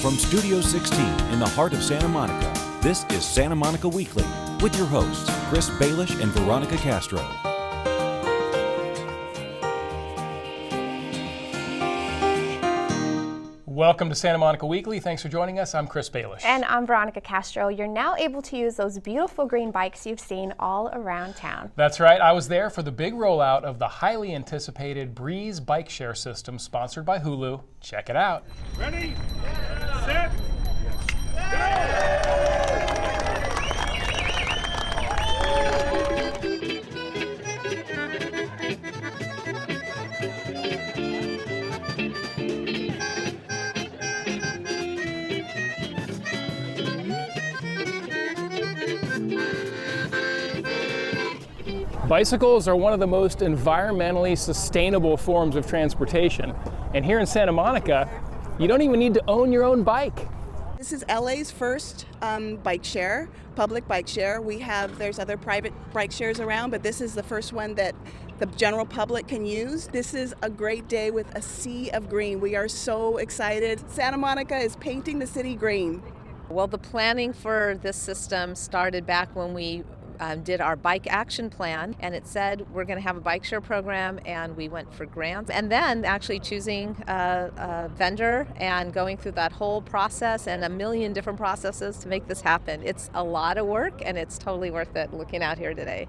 From Studio 16 in the heart of Santa Monica, this is Santa Monica Weekly with your hosts, Chris Baelish and Veronica Castro. Welcome to Santa Monica Weekly. Thanks for joining us. I'm Chris Baelish. And I'm Veronica Castro. You're now able to use those beautiful green bikes you've seen all around town. That's right. I was there for the big rollout of the highly anticipated Breeze bike share system sponsored by Hulu. Check it out. Ready, set, go! Bicycles are one of the most environmentally sustainable forms of transportation. And here in Santa Monica, you don't even need to own your own bike. This is LA's first bike share, public bike share. There's other private bike shares around, but this is the first one that the general public can use. This is a great day with a sea of green. We are so excited. Santa Monica is painting the city green. Well, the planning for this system started back when we did our bike action plan, and it said we're going to have a bike share program, and we went for grants, and then actually choosing a vendor and going through that whole process and a million different processes to make this happen. It's a lot of work, and it's totally worth it looking out here today.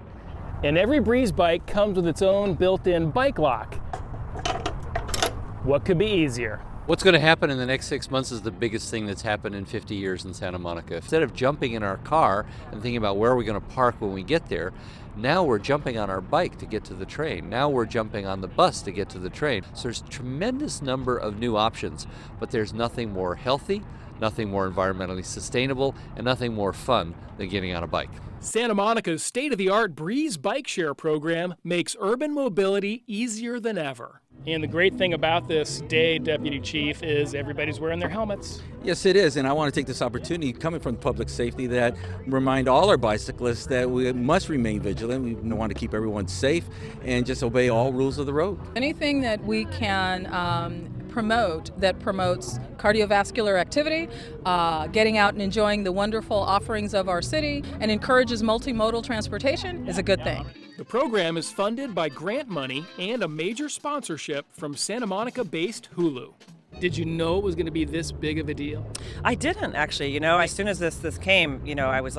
And every Breeze bike comes with its own built-in bike lock. What could be easier? What's going to happen in the next 6 months is the biggest thing that's happened in 50 years in Santa Monica. Instead of jumping in our car and thinking about where are we going to park when we get there, now we're jumping on our bike to get to the train. Now we're jumping on the bus to get to the train. So there's a tremendous number of new options, but there's nothing more healthy, nothing more environmentally sustainable, and nothing more fun than getting on a bike. Santa Monica's state-of-the-art Breeze bike share program makes urban mobility easier than ever. And the great thing about this day, Deputy Chief, is everybody's wearing their helmets. Yes, it is, and I want to take this opportunity, coming from public safety, that remind all our bicyclists that we must remain vigilant. We want to keep everyone safe and just obey all rules of the road. Anything that we can promote that promotes cardiovascular activity, getting out and enjoying the wonderful offerings of our city, and encourages multimodal transportation is a good thing. The program is funded by grant money and a major sponsorship from Santa Monica-based Hulu. Did you know it was going to be this big of a deal? I didn't, actually. As soon as this came, I was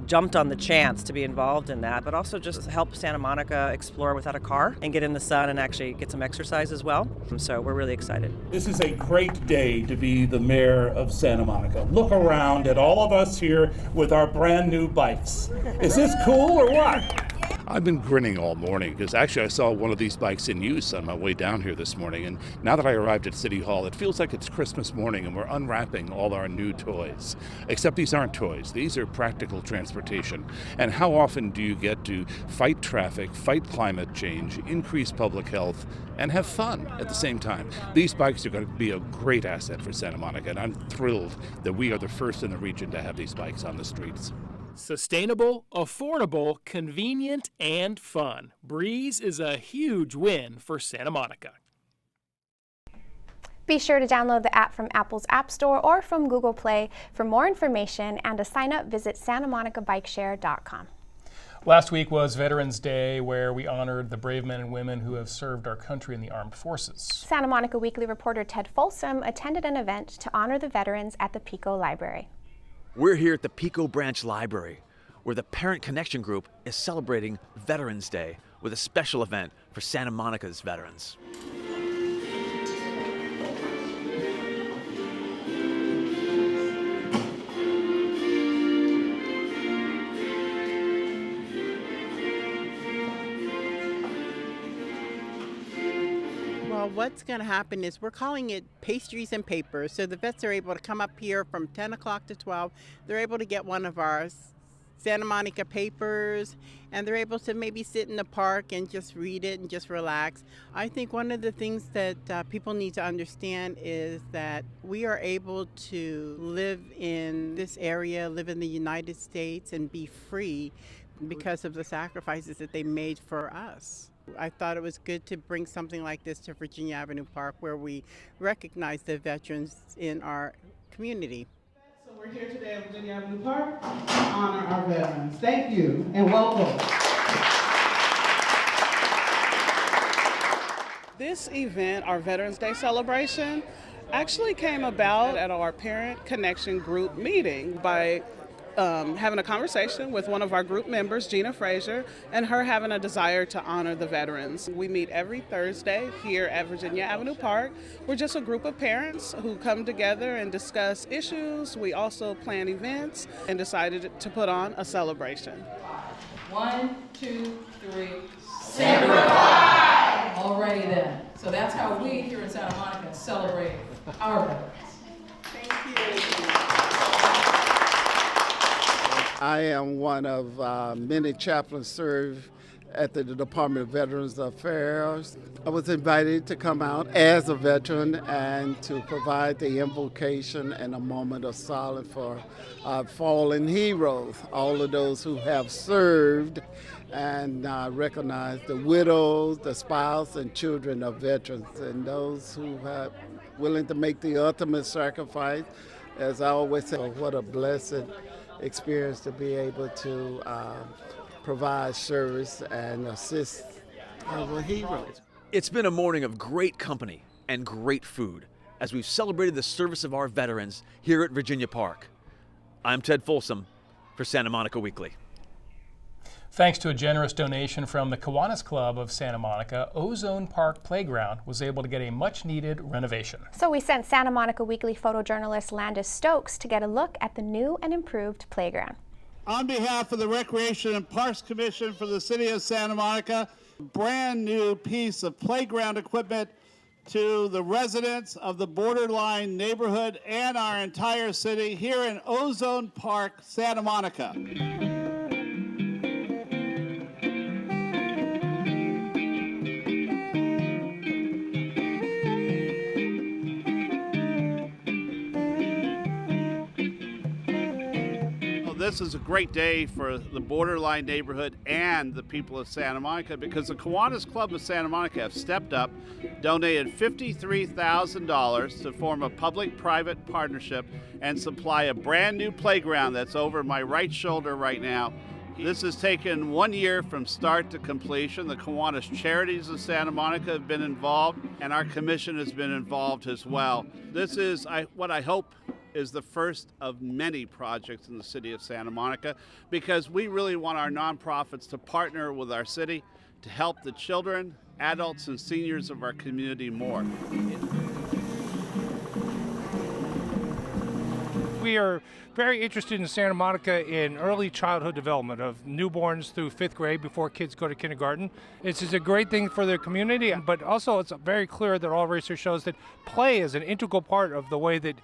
jumped on the chance to be involved in that, but also just help Santa Monica explore without a car and get in the sun and actually get some exercise as well. So we're really excited. This is a great day to be the mayor of Santa Monica. Look around at all of us here with our brand new bikes. Is this cool or what? I've been grinning all morning because actually I saw one of these bikes in use on my way down here this morning, and now that I arrived at City Hall, it feels like it's Christmas morning and we're unwrapping all our new toys. Except these aren't toys, these are practical transportation. And how often do you get to fight traffic, fight climate change, increase public health, and have fun at the same time? These bikes are going to be a great asset for Santa Monica, and I'm thrilled that we are the first in the region to have these bikes on the streets. Sustainable, affordable, convenient, and fun. Breeze is a huge win for Santa Monica. Be sure to download the app from Apple's App Store or from Google Play. For more information and to sign up, visit santamonicabikeshare.com. Last week was Veterans Day, where we honored the brave men and women who have served our country in the armed forces. Santa Monica Weekly reporter Ted Folsom attended an event to honor the veterans at the Pico Library. We're here at the Pico Branch Library, where the Parent Connection Group is celebrating Veterans Day with a special event for Santa Monica's veterans. Well, what's going to happen is we're calling it pastries and papers. So the vets are able to come up here from 10 o'clock to 12. They're able to get one of our Santa Monica papers, and they're able to maybe sit in the park and just read it and just relax. I think one of the things that people need to understand is that we are able to live in this area, live in the United States, and be free because of the sacrifices that they made for us. I thought it was good to bring something like this to Virginia Avenue Park, where we recognize the veterans in our community. So we're here today at Virginia Avenue Park to honor our veterans. Thank you and welcome. This event, our Veterans Day celebration, actually came about at our Parent Connection Group meeting by having a conversation with one of our group members, Gina Frazier, and her having a desire to honor the veterans. We meet every Thursday here at Virginia Avenue Park. We're just a group of parents who come together and discuss issues. We also plan events and decided to put on a celebration. 1, 2, 3. Samurai! Alrighty then. So that's how we here in Santa Monica celebrate our veterans. Thank you. I am one of many chaplains served at the Department of Veterans Affairs. I was invited to come out as a veteran and to provide the invocation and a moment of silence for fallen heroes, all of those who have served, and recognize the widows, the spouse, and children of veterans, and those who are willing to make the ultimate sacrifice. As I always say, what a blessed experience to be able to provide service and assist our heroes. It's been a morning of great company and great food as we've celebrated the service of our veterans here at Virginia Park. I'm Ted Folsom for Santa Monica Weekly. Thanks to a generous donation from the Kiwanis Club of Santa Monica, Ozone Park Playground was able to get a much-needed renovation. So we sent Santa Monica Weekly photojournalist Landis Stokes to get a look at the new and improved playground. On behalf of the Recreation and Parks Commission for the City of Santa Monica, a brand new piece of playground equipment to the residents of the borderline neighborhood and our entire city here in Ozone Park, Santa Monica. This is a great day for the borderline neighborhood and the people of Santa Monica because the Kiwanis Club of Santa Monica have stepped up, donated $53,000 to form a public-private partnership and supply a brand new playground that's over my right shoulder right now. This has taken 1 year from start to completion. The Kiwanis Charities of Santa Monica have been involved, and our commission has been involved as well. This is what I hope is the first of many projects in the city of Santa Monica because we really want our nonprofits to partner with our city to help the children, adults, and seniors of our community more. We are very interested in Santa Monica in early childhood development of newborns through 5th grade before kids go to kindergarten. It's a great thing for the community, but also it's very clear that all research shows that play is an integral part of the way that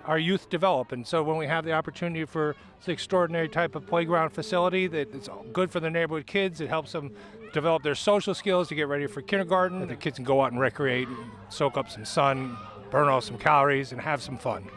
our youth develop. And so when we have the opportunity for this extraordinary type of playground facility that it's good for the neighborhood kids, it helps them develop their social skills to get ready for kindergarten. The kids can go out and recreate, soak up some sun, burn off some calories, and have some fun.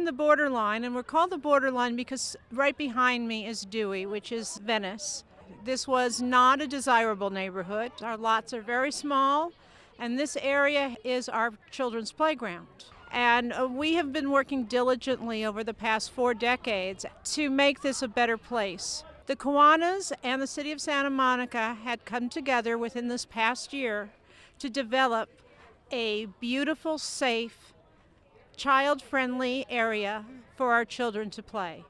The borderline, and we're called the borderline because right behind me is Dewey, which is Venice. This was not a desirable neighborhood. Our lots are very small, and this area is our children's playground. And we have been working diligently over the past 4 decades to make this a better place. The Kiwanis and the City of Santa Monica had come together within this past year to develop a beautiful, safe, child-friendly area for our children to play.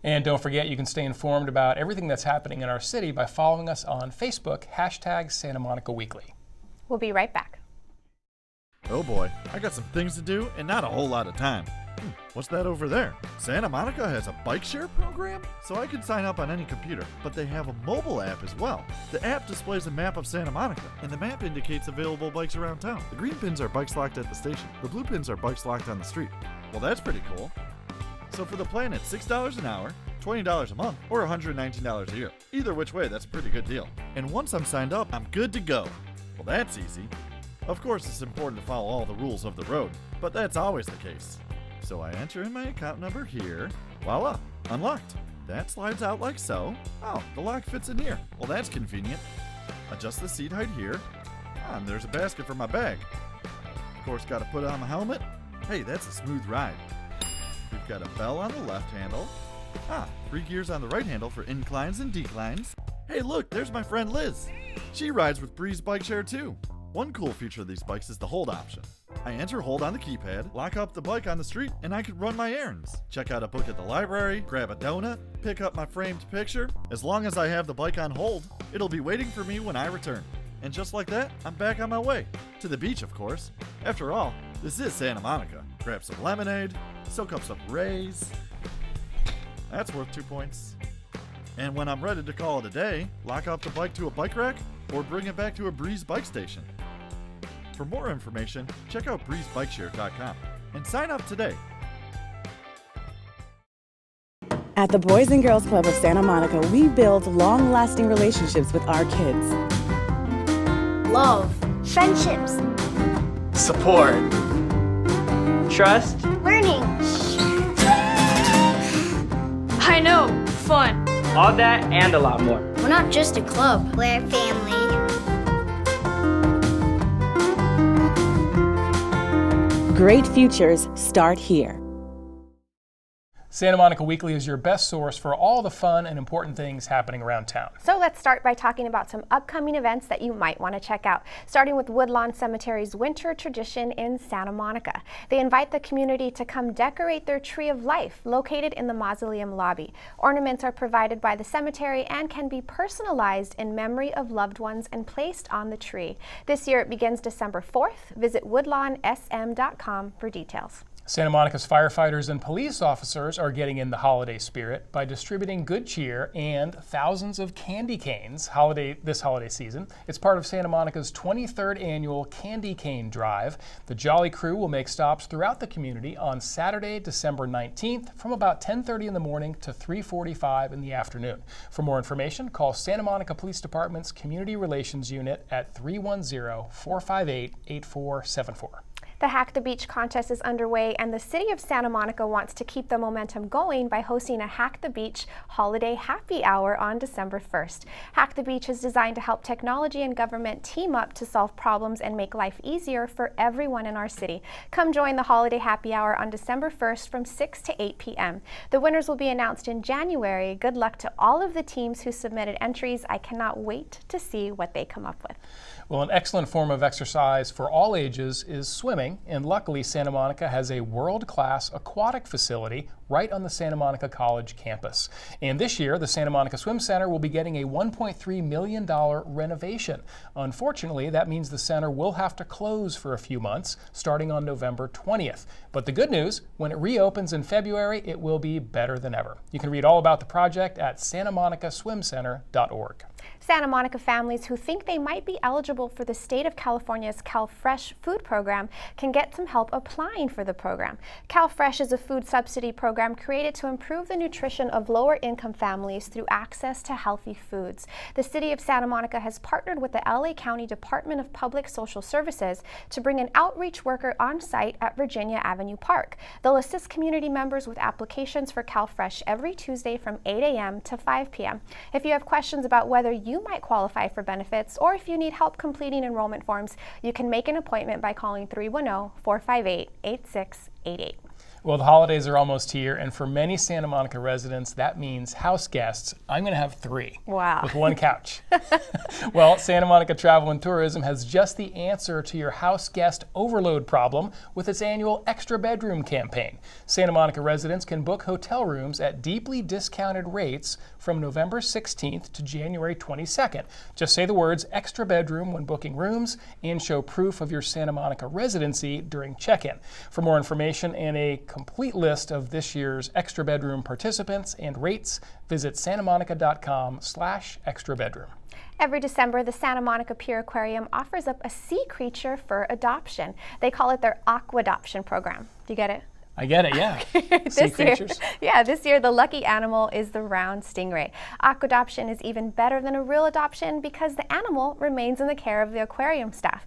And don't forget, you can stay informed about everything that's happening in our city by following us on Facebook, #Santa Monica Weekly. We'll be right back. Oh boy, I got some things to do and not a whole lot of time. What's that over there? Santa Monica has a bike share program? So I can sign up on any computer, but they have a mobile app as well. The app displays a map of Santa Monica, and the map indicates available bikes around town. The green pins are bikes locked at the station. The blue pins are bikes locked on the street. Well, that's pretty cool. So for the plan, it's $6 an hour, $20 a month, or $119 a year. Either which way, that's a pretty good deal. And once I'm signed up, I'm good to go. Well, that's easy. Of course, it's important to follow all the rules of the road, but that's always the case. So I enter in my account number here. Voila, unlocked. That slides out like so. Oh, the lock fits in here. Well, that's convenient. Adjust the seat height here. Ah, and there's a basket for my bag. Of course, got to put on my helmet. Hey, that's a smooth ride. We've got a bell on the left handle. Ah, 3 gears on the right handle for inclines and declines. Hey, look, there's my friend Liz. She rides with Breeze Bike Share too. One cool feature of these bikes is the hold option. I enter hold on the keypad, lock up the bike on the street, and I can run my errands. Check out a book at the library, grab a donut, pick up my framed picture. As long as I have the bike on hold, it'll be waiting for me when I return. And just like that, I'm back on my way. To the beach, of course. After all, this is Santa Monica. Grab some lemonade, soak up some rays. That's worth 2 points. And when I'm ready to call it a day, lock up the bike to a bike rack or bring it back to a Breeze bike station. For more information, check out breezebikeshare.com and sign up today. At the Boys and Girls Club of Santa Monica, we build long-lasting relationships with our kids. Love, friendships, support, trust, learning. I know, fun. All that and a lot more. We're not just a club, we're a family. Great futures start here. Santa Monica Weekly is your best source for all the fun and important things happening around town. So let's start by talking about some upcoming events that you might want to check out, starting with Woodlawn Cemetery's Winter Tradition in Santa Monica. They invite the community to come decorate their Tree of Life, located in the mausoleum lobby. Ornaments are provided by the cemetery and can be personalized in memory of loved ones and placed on the tree. This year it begins December 4th. Visit woodlawnsm.com for details. Santa Monica's firefighters and police officers are getting in the holiday spirit by distributing good cheer and thousands of candy canes this holiday season. It's part of Santa Monica's 23rd annual Candy Cane Drive. The Jolly Crew will make stops throughout the community on Saturday, December 19th from about 10:30 in the morning to 3:45 in the afternoon. For more information, call Santa Monica Police Department's Community Relations Unit at 310-458-8474. The Hack the Beach contest is underway, and the City of Santa Monica wants to keep the momentum going by hosting a Hack the Beach holiday happy hour on December 1st. Hack the Beach is designed to help technology and government team up to solve problems and make life easier for everyone in our city. Come join the holiday happy hour on December 1st from 6 to 8 p.m. The winners will be announced in January. Good luck to all of the teams who submitted entries. I cannot wait to see what they come up with. Well, an excellent form of exercise for all ages is swimming, and luckily Santa Monica has a world-class aquatic facility right on the Santa Monica College campus. And this year, the Santa Monica Swim Center will be getting a $1.3 million renovation. Unfortunately, that means the center will have to close for a few months, starting on November 20th. But the good news, when it reopens in February, it will be better than ever. You can read all about the project at santamonicaswimcenter.org. Santa Monica families who think they might be eligible for the state of California's CalFresh food program can get some help applying for the program. CalFresh is a food subsidy program created to improve the nutrition of lower-income families through access to healthy foods. The City of Santa Monica has partnered with the LA County Department of Public Social Services to bring an outreach worker on site at Virginia Avenue Park. They'll assist community members with applications for CalFresh every Tuesday from 8 a.m. to 5 p.m. If you have questions about whether you might qualify for benefits or if you need help completing enrollment forms, you can make an appointment by calling 310-458-8688. Well, the holidays are almost here, and for many Santa Monica residents, that means house guests. I'm going to have 3. Wow. With 1 couch. Well, Santa Monica Travel and Tourism has just the answer to your house guest overload problem with its annual Extra Bedroom campaign. Santa Monica residents can book hotel rooms at deeply discounted rates from November 16th to January 22nd. Just say the words Extra Bedroom when booking rooms and show proof of your Santa Monica residency during check-in. For more information and a complete list of this year's Extra Bedroom participants and rates, visit santamonica.com/extra bedroom. Every December, the Santa Monica Pier Aquarium offers up a sea creature for adoption. They call it their Aquadoption program. Do you get it? I get it, yeah. Sea creatures. This year the lucky animal is the round stingray. Aquadoption is even better than a real adoption because the animal remains in the care of the aquarium staff.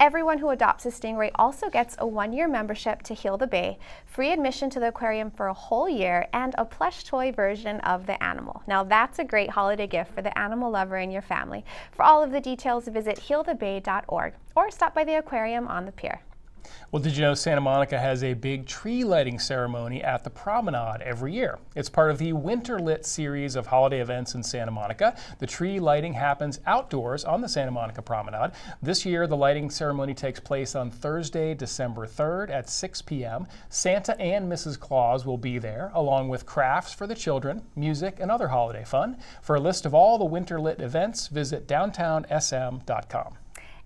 Everyone who adopts a stingray also gets a 1-year membership to Heal the Bay, free admission to the aquarium for a whole year, and a plush toy version of the animal. Now that's a great holiday gift for the animal lover in your family. For all of the details, visit healthebay.org or stop by the aquarium on the pier. Well, did you know Santa Monica has a big tree lighting ceremony at the promenade every year? It's part of the Winter Lit series of holiday events in Santa Monica. The tree lighting happens outdoors on the Santa Monica Promenade. This year, the lighting ceremony takes place on Thursday, December 3rd at 6 p.m. Santa and Mrs. Claus will be there, along with crafts for the children, music, and other holiday fun. For a list of all the Winter Lit events, visit downtownsm.com.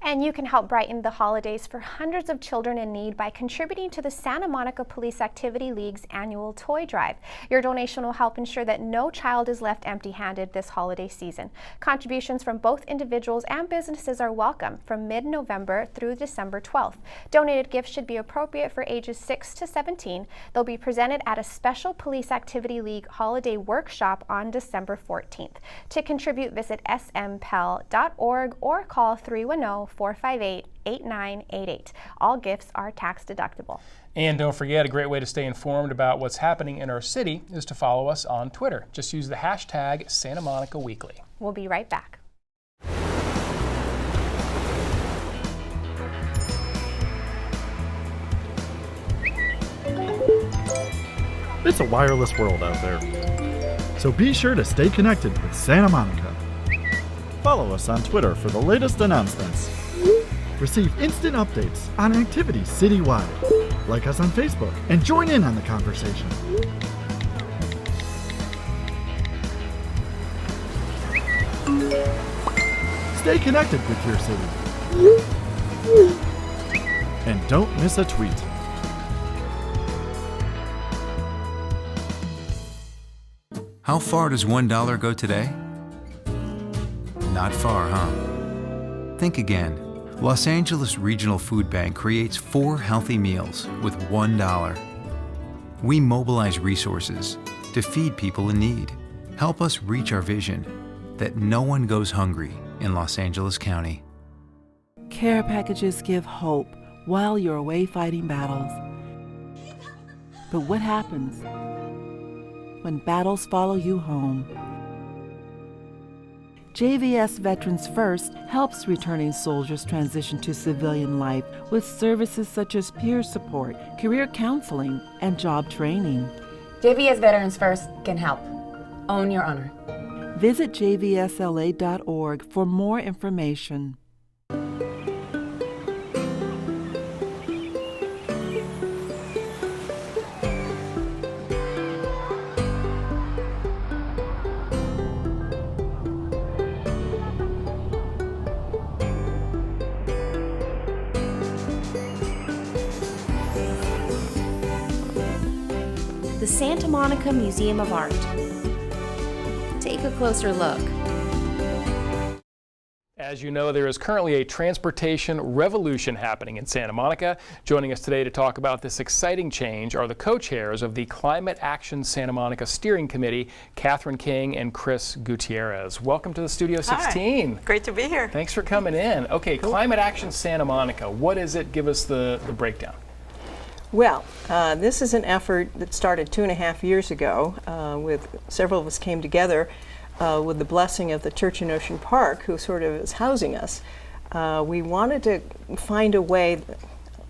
And you can help brighten the holidays for hundreds of children in need by contributing to the Santa Monica Police Activity League's annual toy drive. Your donation will help ensure that no child is left empty-handed this holiday season. Contributions from both individuals and businesses are welcome from mid-November through December 12th. Donated gifts should be appropriate for ages 6 to 17. They'll be presented at a special Police Activity League holiday workshop on December 14th. To contribute, visit smpel.org or call 310-458-8988. All gifts are tax deductible. And don't forget, a great way to stay informed about what's happening in our city is to follow us on Twitter. Just use the hashtag Santa Monica Weekly. We'll be right back. It's a wireless world out there. So be sure to stay connected with Santa Monica. Follow us on Twitter for the latest announcements. Receive instant updates on activities citywide. Like us on Facebook and join in on the conversation. Stay connected with your city. And don't miss a tweet. How far does $1 go today? Not far, huh? Think again. Los Angeles Regional Food Bank creates 4 healthy meals with $1. We mobilize resources to feed people in need. Help us reach our vision that no one goes hungry in Los Angeles County. Care packages give hope while you're away fighting battles. But what happens when battles follow you home? JVS Veterans First helps returning soldiers transition to civilian life with services such as peer support, career counseling, and job training. JVS Veterans First can help. Own your honor. Visit jvsla.org for more information. The Santa Monica Museum of Art. Take a closer look. As you know, there is currently a transportation revolution happening in Santa Monica. Joining us today to talk about this exciting change are the co-chairs of the Climate Action Santa Monica Steering Committee, Catherine King and Chris Gutierrez. Welcome to the Studio 16. Hi. Great to be here. Thanks for coming in. Okay, Climate Action Santa Monica, what is it? Give us the breakdown. Well, this is an effort that started 2.5 years ago with several of us came together with the blessing of the church in Ocean Park, who sort of is housing us. We wanted to find a way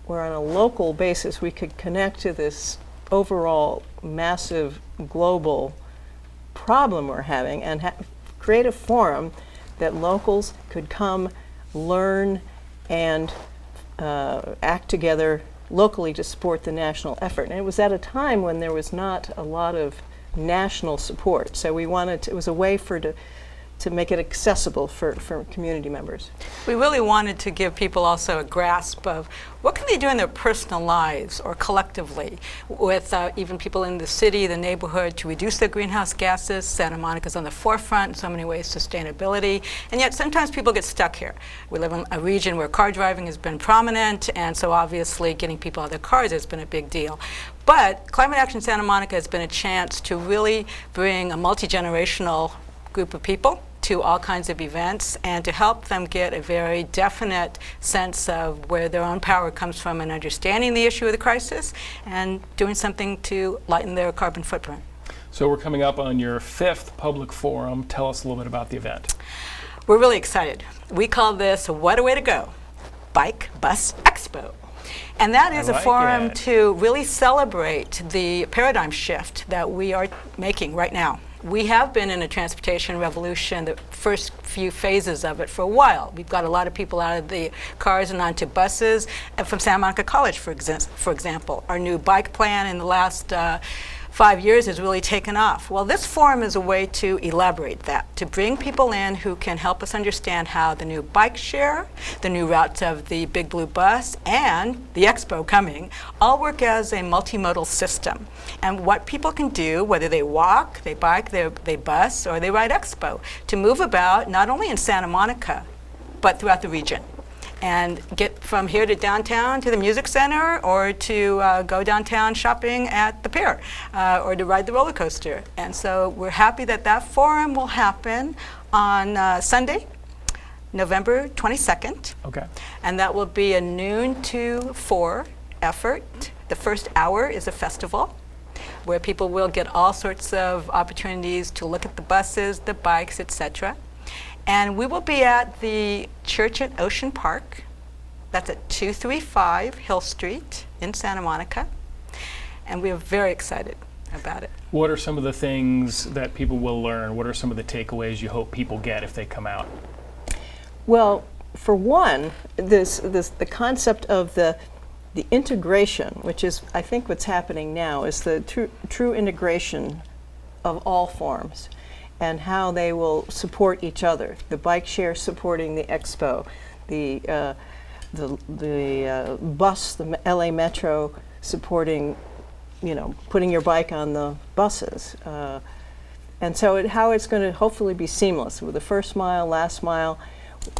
where on a local basis we could connect to this overall massive global problem we're having and create a forum that locals could come, learn, and act together locally to support the national effort. And it was at a time when there was not a lot of national support. So we wanted to, it was a way to make it accessible for community members. We really wanted to give people also a grasp of what can they do in their personal lives or collectively with even people in the city, the neighborhood, to reduce their greenhouse gases. Santa Monica's on the forefront in so many ways, sustainability, and yet sometimes people get stuck here. We live in a region where car driving has been prominent, and so obviously getting people out of their cars has been a big deal. But Climate Action Santa Monica has been a chance to really bring a multi-generational group of people to all kinds of events and to help them get a very definite sense of where their own power comes from and understanding the issue of the crisis and doing something to lighten their carbon footprint. So we're coming up on your 5th public forum. Tell us a little bit about the event. We're really excited. We call this What a Way to Go, Bike Bus Expo. And that is a forum to really celebrate the paradigm shift that we are making right now. We have been in a transportation revolution, the first few phases of it, for a while. We've got a lot of people out of the cars and onto buses. And from Santa Monica College, for example, our new bike plan in the last 5 years has really taken off. Well, this forum is a way to elaborate that, to bring people in who can help us understand how the new bike share, the new routes of the Big Blue Bus, and the Expo coming all work as a multimodal system. And what people can do, whether they walk, they bike, they bus, or they ride Expo, to move about not only in Santa Monica, but throughout the region. And get from here to downtown to the music center, or to go downtown shopping at the pier, or to ride the roller coaster. And so we're happy that that forum will happen on Sunday, November 22nd. Okay. And that will be a noon to 4 effort. The first hour is a festival where people will get all sorts of opportunities to look at the buses, the bikes, etc. And we will be at the church at Ocean Park. That's at 235 Hill Street in Santa Monica. And we are very excited about it. What are some of the things that people will learn? What are some of the takeaways you hope people get if they come out? Well, for one, the concept of the integration, which is, I think, what's happening now, is the true integration of all forms, and how they will support each other. The bike share supporting the Expo, the bus, the LA Metro supporting, putting your bike on the buses. And so how it's going to hopefully be seamless with the first mile, last mile.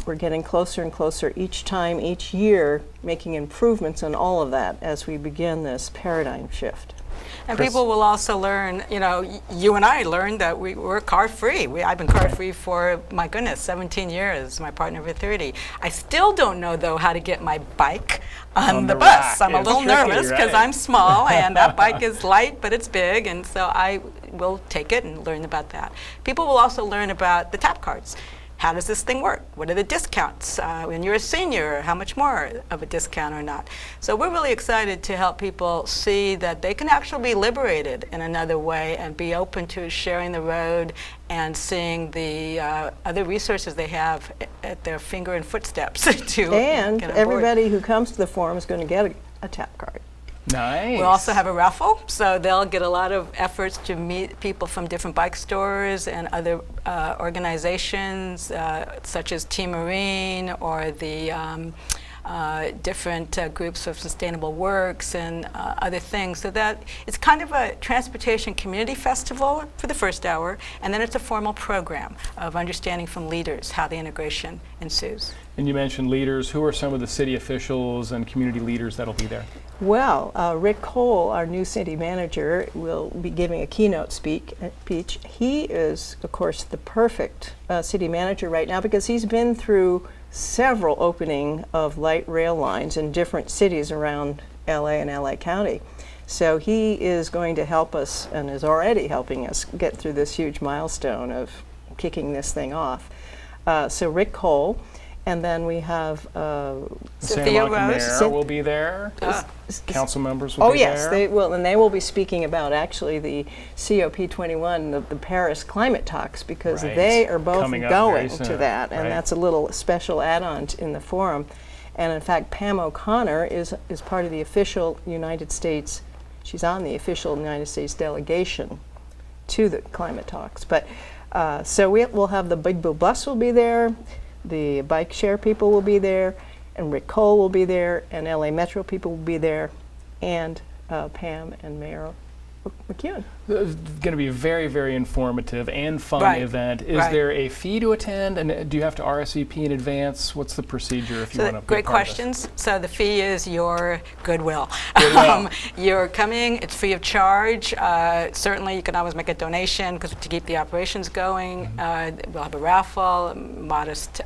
We're getting closer and closer each time, each year, making improvements on all of that as we begin this paradigm shift. And people will also learn, you and I learned that we're car-free. I've been car-free for, my goodness, 17 years, my partner for 30. I still don't know, though, how to get my bike on the bus. I'm a little nervous because I'm small, and that bike is light, but it's big, and so I will take it and learn about that. People will also learn about the tap cards. How does this thing work? What are the discounts? When you're a senior, how much more of a discount or not? So we're really excited to help people see that they can actually be liberated in another way and be open to sharing the road and seeing the other resources they have at their finger and footsteps to and get on board. Everybody who comes to the forum is going to get a tap card. Nice. We'll also have a raffle, so they'll get a lot of efforts to meet people from different bike stores and other organizations, such as Team Marine or the different groups of sustainable works and other things. So that it's kind of a transportation community festival for the first hour, and then it's a formal program of understanding from leaders how the integration ensues. And you mentioned leaders. Who are some of the city officials and community leaders that'll be there? Well, Rick Cole, our new city manager, will be giving a keynote speech. He is, of course, the perfect city manager right now because he's been through several opening of light rail lines in different cities around LA and LA County. So he is going to help us and is already helping us get through this huge milestone of kicking this thing off. So Rick Cole. And then we have Santa Monica Mayor will be there. Council members will be there. Oh yes, they will, and they will be speaking about actually the COP21, the Paris climate talks, because they are both going to that, and that's a little special add-on in the forum. And in fact, Pam O'Connor is part of the official United States. She's on the official United States delegation to the climate talks. But so we'll have the Big Blue Bus will be there. The bike share people will be there, and Rick Cole will be there, and LA Metro people will be there, and Pam and Mayor McEwen. It's going to be a very, very informative and fun Right. event. Is Right. there a fee to attend, and do you have to RSVP in advance? What's the procedure if you want to be Great a part of this? questions. So the fee is your goodwill. Goodwill. You're coming, it's free of charge. Certainly you can always make a donation because to keep the operations going. We'll have a raffle, modest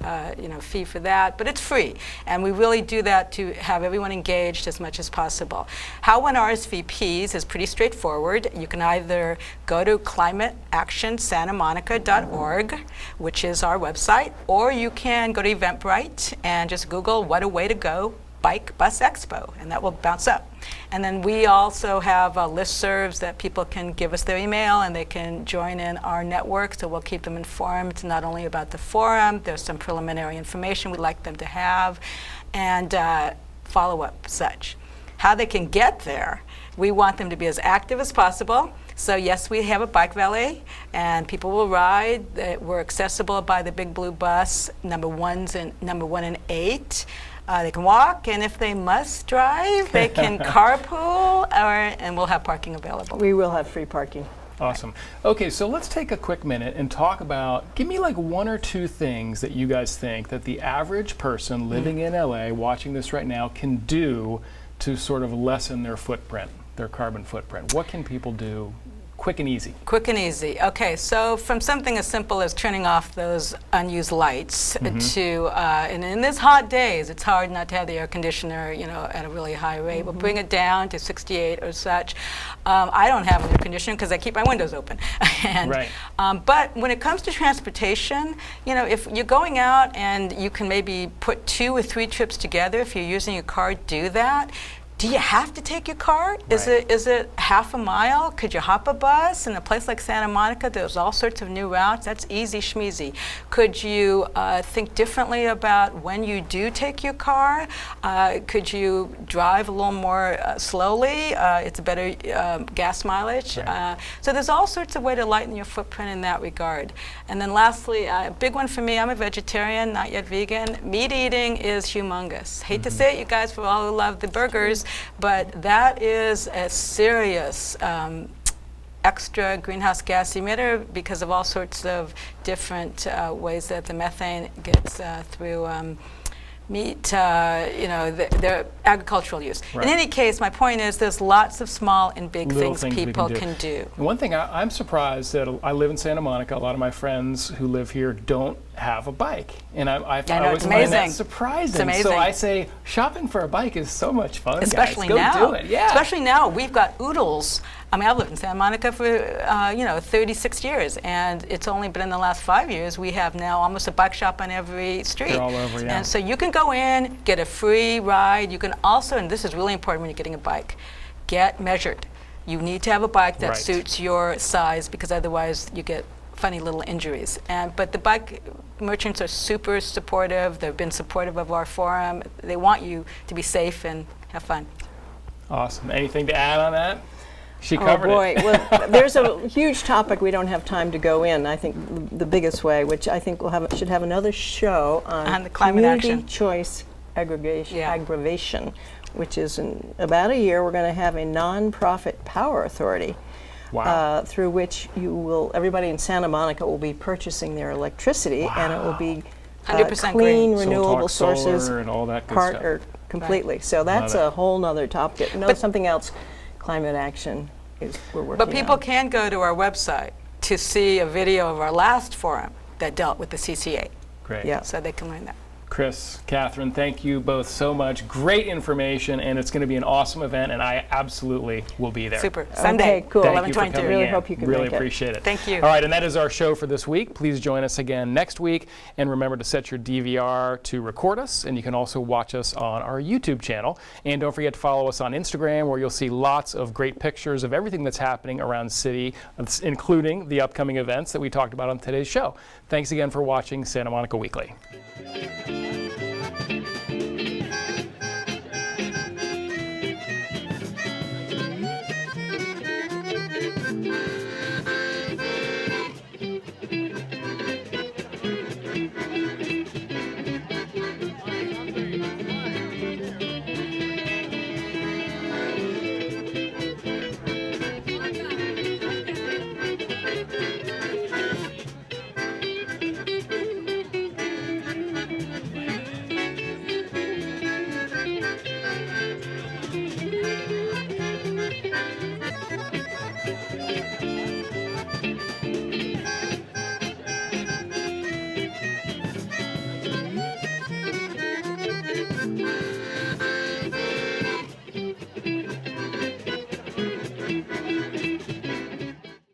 fee for that, but it's free. And we really do that to have everyone engaged as much as possible. How one RSVPs is pretty straightforward. You can either go to climateactionsantamonica.org, which is our website, or you can go to Eventbrite and just Google "What a Way to Go Bike Bus Expo," and that will bounce up. And then we also have listservs that people can give us their email and they can join in our network, so we'll keep them informed not only about the forum, there's some preliminary information we'd like them to have, and follow-up such. How they can get there, we want them to be as active as possible. So yes, we have a bike valet, and people will ride. We're accessible by the big blue bus, number 1 and 8. They can walk, and if they must drive, they can carpool, and we'll have parking available. We will have free parking. Awesome. Okay, so let's take a quick minute and talk about, give me like 1 or 2 things that you guys think that the average person living in LA watching this right now can do to sort of lessen their footprint, their carbon footprint. What can people do quick and easy? Quick and easy. Okay, so from something as simple as turning off those unused lights to, and in these hot days, it's hard not to have the air conditioner, at a really high rate. We'll bring it down to 68 or such. I don't have an air conditioner because I keep my windows open. Right. But when it comes to transportation, if you're going out and you can maybe put 2 or 3 trips together, if you're using your car, do that. Do you have to take your car? Is it half a mile? Could you hop a bus? In a place like Santa Monica, there's all sorts of new routes. That's easy schmeezy. Could you think differently about when you do take your car? Could you drive a little more slowly? It's a better gas mileage. Right. So there's all sorts of ways to lighten your footprint in that regard. And then lastly, a big one for me, I'm a vegetarian, not yet vegan. Meat eating is humongous. Hate to say it, you guys, for all who love the burgers, but that is a serious extra greenhouse gas emitter because of all sorts of different ways that the methane gets through meat, the agricultural use. Right. In any case, my point is there's lots of small and big Little things people can do. And one thing I'm surprised that I live in Santa Monica. A lot of my friends who live here don't have a bike, and I always find that surprising. It's amazing. So I say shopping for a bike is so much fun. Especially guys. now. Go do it. Yeah. Especially now, we've got oodles. I mean, I've lived in Santa Monica for 36 years, and it's only been in the last 5 years we have now almost a bike shop on every street. They're all over, yeah. And so you can go in, get a free ride. You can also, and this is really important when you're getting a bike, get measured. You need to have a bike that suits your size because otherwise you get funny little injuries. But the bike merchants are super supportive. They've been supportive of our forum. They want you to be safe and have fun. Awesome. Anything to add on that? She covered it. Well, there's a huge topic we don't have time to go in. I think the biggest way, which I think should have another show on the climate community action. choice aggravation, which is in about a year we're going to have a nonprofit power authority. Wow. Through which everybody in Santa Monica will be purchasing their electricity, and it will be 100% clean, green. renewable sources, solar and all that good stuff. or completely. So that's a whole nother topic. Something else, climate action is we're working on. But people can go to our website to see a video of our last forum that dealt with the CCA. Great. Yeah. So they can learn that. Chris, Catherine, thank you both so much. Great information, and it's going to be an awesome event, and I absolutely will be there. Super. Sunday, okay, cool. Thank you for 11/22. coming Really in. hope you can really make it. appreciate it. Thank you. All right, and that is our show for this week. Please join us again next week, and remember to set your DVR to record us, and you can also watch us on our YouTube channel. And don't forget to follow us on Instagram, where you'll see lots of great pictures of everything that's happening around the city, including the upcoming events that we talked about on today's show. Thanks again for watching Santa Monica Weekly.